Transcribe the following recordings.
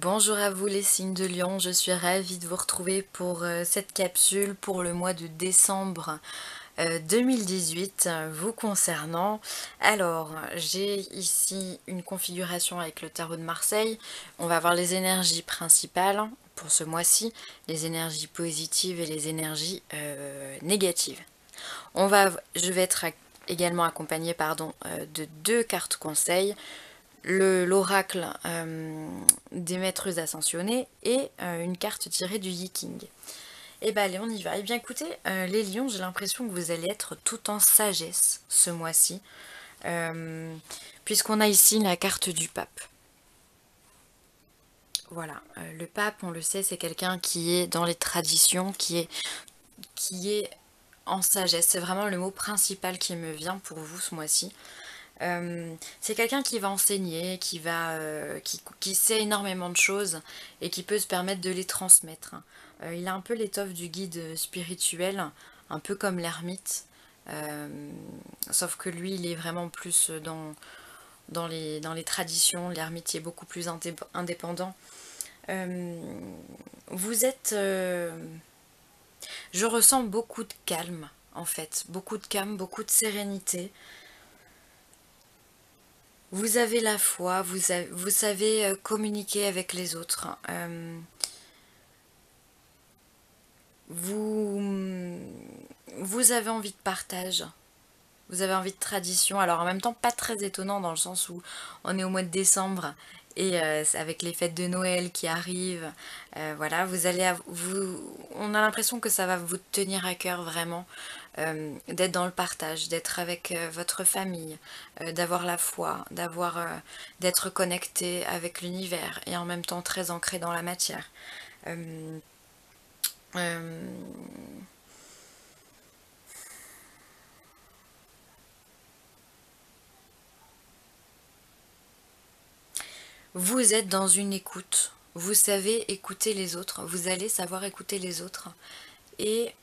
Bonjour à vous les signes de Lion, je suis ravie de vous retrouver pour cette capsule pour le mois de décembre 2018 vous concernant. Alors, j'ai ici une configuration avec le tarot de Marseille. On va voir les énergies principales pour ce mois-ci, les énergies positives et les énergies négatives. Je vais être également accompagnée de deux cartes conseils, l'oracle des maîtres ascensionnés et une carte tirée du Yi-King. Et bien allez, on y va. Et bien écoutez, les lions, j'ai l'impression que vous allez être tout en sagesse ce mois-ci, puisqu'on a ici la carte du pape. Voilà, le pape, on le sait, c'est quelqu'un qui est dans les traditions, qui est en sagesse. C'est vraiment le mot principal qui me vient pour vous ce mois-ci. C'est quelqu'un qui va enseigner, qui sait énormément de choses et qui peut se permettre de les transmettre. Il a un peu l'étoffe du guide spirituel, un peu comme l'ermite, sauf que lui il est vraiment plus dans les traditions. L'ermite est beaucoup plus indépendant. Vous êtes... je ressens beaucoup de calme en fait, beaucoup de calme, beaucoup de sérénité. Vous avez la foi, vous savez communiquer avec les autres. Vous, vous avez envie de partage. Vous avez envie de tradition. Alors en même temps, pas très étonnant dans le sens où on est au mois de décembre et avec les fêtes de Noël qui arrivent, voilà, on a l'impression que ça va vous tenir à cœur vraiment, d'être dans le partage, d'être avec votre famille, d'avoir la foi, d'être connecté avec l'univers et en même temps très ancré dans la matière. Euh, euh, Vous êtes dans une écoute, vous savez écouter les autres, vous allez savoir écouter les autres et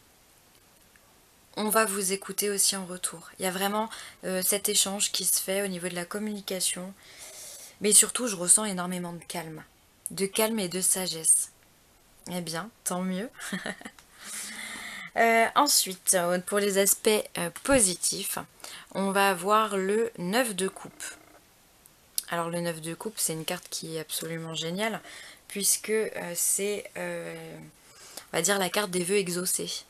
on va vous écouter aussi en retour. Il y a vraiment cet échange qui se fait au niveau de la communication, mais surtout je ressens énormément de calme et de sagesse. Eh bien, tant mieux. Ensuite, pour les aspects positifs, on va avoir le 9 de coupe. Alors le 9 de coupe, c'est une carte qui est absolument géniale, puisque c'est, on va dire, la carte des vœux exaucés.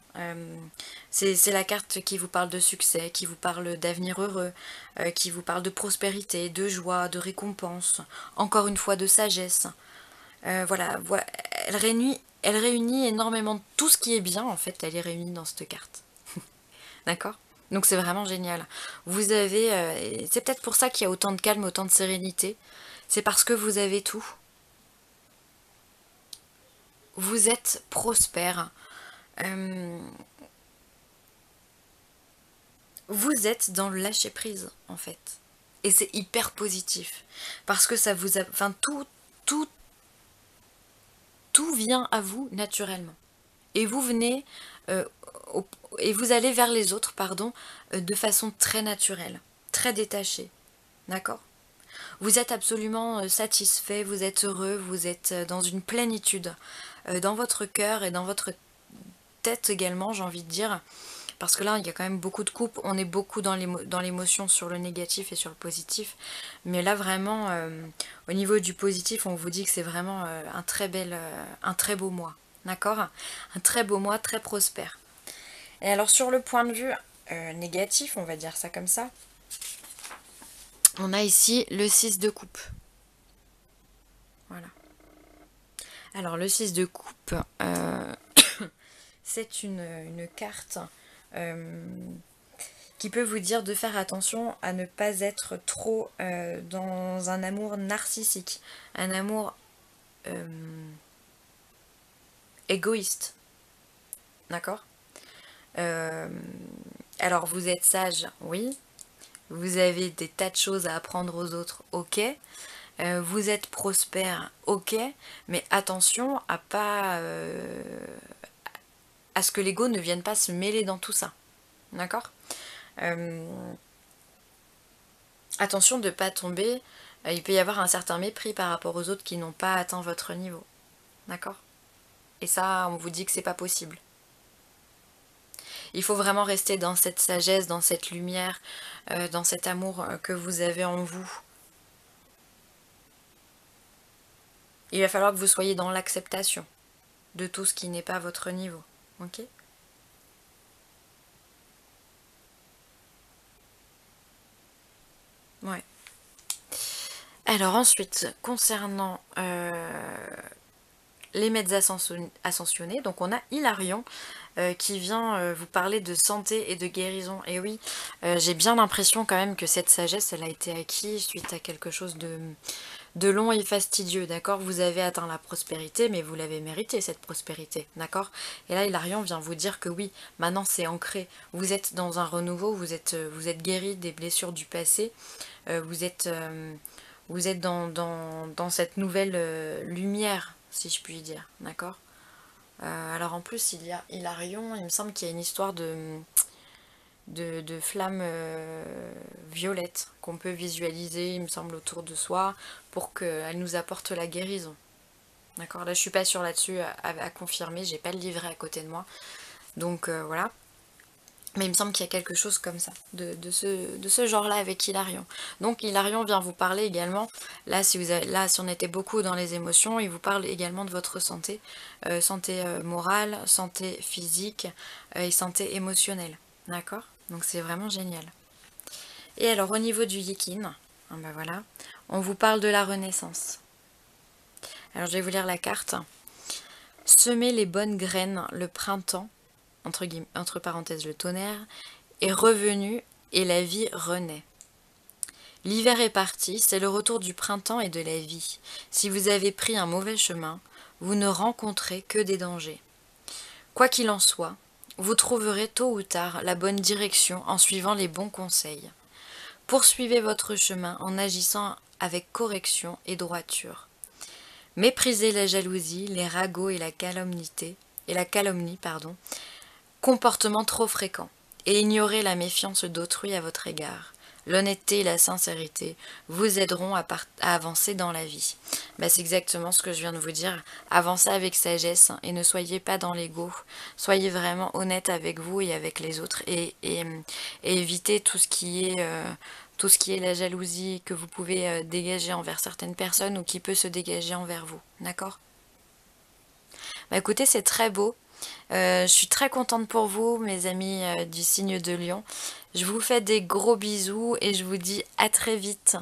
C'est la carte qui vous parle de succès, qui vous parle d'avenir heureux, qui vous parle de prospérité, de joie, de récompense, encore une fois de sagesse. Voilà, elle réunit énormément de tout ce qui est bien, en fait, elle est réunie dans cette carte. D'accord? Donc c'est vraiment génial. Vous avez, c'est peut-être pour ça qu'il y a autant de calme, autant de sérénité. C'est parce que vous avez tout. Vous êtes prospère. Euh, vous êtes dans le lâcher prise en fait. Et c'est hyper positif. Parce que ça vous a... Enfin tout, tout vient à vous naturellement. Et vous venez... euh, au- et vous allez vers les autres, pardon, de façon très naturelle, très détachée. D'accord? Vous êtes absolument satisfait, vous êtes heureux, vous êtes dans une plénitude dans votre cœur et dans votre tête également, j'ai envie de dire. Parce que là, il y a quand même beaucoup de coupes, on est beaucoup dans l'émotion sur le négatif et sur le positif. Mais là, vraiment, au niveau du positif, on vous dit que c'est vraiment un très beau mois. D'accord? Un très beau mois, très prospère. Et alors, sur le point de vue négatif, on va dire ça comme ça, on a ici le 6 de coupe. Voilà. Alors le 6 de coupe, c'est une carte qui peut vous dire de faire attention à ne pas être trop dans un amour narcissique, un amour égoïste. D'accord? Euh, alors vous êtes sage, oui. Vous avez des tas de choses à apprendre aux autres, ok. Vous êtes prospère, ok. Mais attention à pas à ce que l'ego ne vienne pas se mêler dans tout ça. D'accord? euh, Attention de ne pas tomber Il peut y avoir un certain mépris par rapport aux autres qui n'ont pas atteint votre niveau. D'accord? Et ça, on vous dit que c'est pas possible. Il faut vraiment rester dans cette sagesse, dans cette lumière, dans cet amour que vous avez en vous. Il va falloir que vous soyez dans l'acceptation de tout ce qui n'est pas à votre niveau. Ok? Ouais. Alors ensuite, concernant les maîtres ascensionnés, donc on a Hilarion qui vient vous parler de santé et de guérison. Et oui, j'ai bien l'impression quand même que cette sagesse, elle a été acquise suite à quelque chose de long et fastidieux, d'accord? Vous avez atteint la prospérité, mais vous l'avez mérité cette prospérité, d'accord? Et là, Hilarion vient vous dire que oui, maintenant c'est ancré. Vous êtes dans un renouveau, vous êtes guéri des blessures du passé, vous êtes dans cette nouvelle lumière, si je puis dire, d'accord? Alors en plus, il y a Hilarion, il me semble qu'il y a une histoire de flammes violettes qu'on peut visualiser, il me semble, autour de soi, pour qu'elle nous apporte la guérison. D'accord? Là, je suis pas sûre là-dessus à confirmer, j'ai pas le livret à côté de moi. Donc voilà. Mais il me semble qu'il y a quelque chose comme ça, de ce genre-là avec Hilarion. Donc Hilarion vient vous parler également, là si on était beaucoup dans les émotions, il vous parle également de votre santé, santé morale, santé physique et santé émotionnelle. D'accord? Donc c'est vraiment génial. Et alors au niveau du Yikin, ben voilà, on vous parle de la renaissance. Alors je vais vous lire la carte. Semez les bonnes graines, le printemps, entre parenthèses le tonnerre, est revenu et la vie renaît. L'hiver est parti, c'est le retour du printemps et de la vie. Si vous avez pris un mauvais chemin, vous ne rencontrez que des dangers. Quoi qu'il en soit, vous trouverez tôt ou tard la bonne direction en suivant les bons conseils. Poursuivez votre chemin en agissant avec correction et droiture. Méprisez la jalousie, les ragots et la calomnie, comportement trop fréquent, et ignorez la méfiance d'autrui à votre égard. L'honnêteté et la sincérité vous aideront à avancer dans la vie. C'est exactement ce que je viens de vous dire. Avancez avec sagesse et ne soyez pas dans l'ego. Soyez vraiment honnête avec vous et avec les autres et évitez tout ce qui est la jalousie que vous pouvez dégager envers certaines personnes ou qui peut se dégager envers vous. D'accord? Écoutez, c'est très beau. Je suis très contente pour vous, mes amis du signe de Lion. Je vous fais des gros bisous et je vous dis à très vite.